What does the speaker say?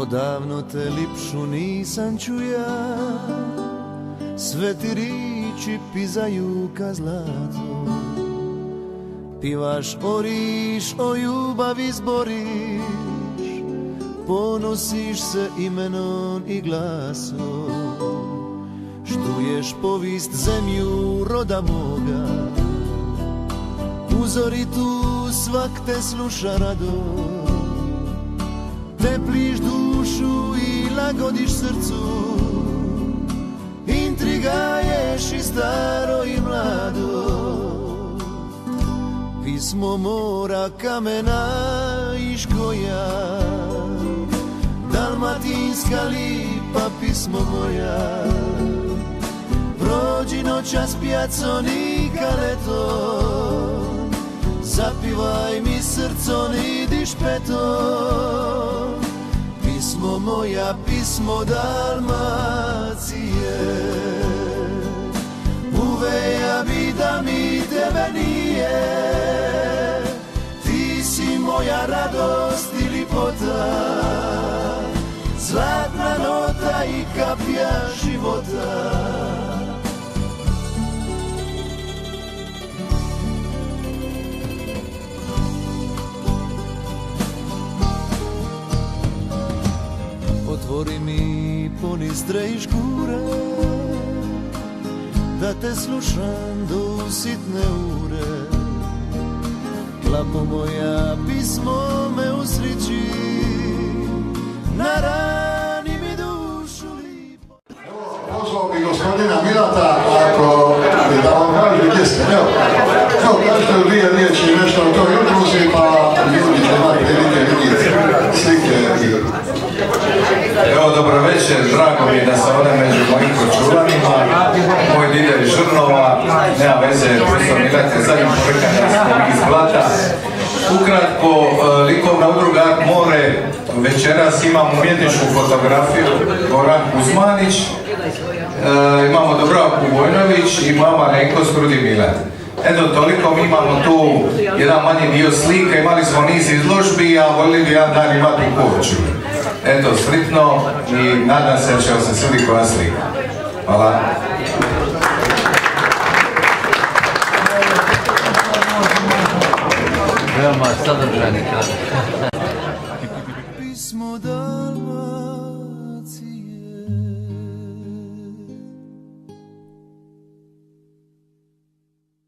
Odavno te lipšu nisam čuja, sve ti riči pizaju ka zlato. Pivaš oriš, o ljubavi zboriš, ponosiš se imenom i glasom. Štuješ povist zemlju roda moga, uzori tu svak te sluša rado. Tepliš dušu i lagodiš srcu, intrigaješ i staro i mlado. Pismo mora, kamena i škoja, dalmatinska lipa pismo moja. Prođi noćas pjacon i kaleton, zapivaj mi srcon i dišpeton. Pismo moja, pismo Dalmacije, uveja bi da mi tebe nije. Ti si moja radost i lipota, zlatna nota i kapija života. Otvori mi ponistre i škure, da te slušam do sitne ure. Klapo moja, pismo me usriči, na rani mi dušu lipo. Evo, pozvao bi gospodina Milata, ako da vam kaže gdje ste. Evo, kažete u dvije riječi nešto o toj udruzi, pa ljudi će imati prilike vidjeti slike i... Evo, dobro večer, drago mi je da sam ovdje među mojim kočulanima, moj lider iz Žrnova, nema veze, prosto Milate, zadnji čovjekan iz Blata. Ukratko, likovna udruga Art More, večeras imamo umjetničku fotografiju, Goran Kuzmanić, imamo Dubravku Vojnović i mama Renko Skrudi Milat. Eto, toliko, mi imamo tu jedan manji dio slike, imali smo niz izložbi, a voljeli bi jedan dan imati u Korčuli. Eto, sretno i nadam se da će vam se svidi koja slika. Hvala. Veoma sadržajni kraj.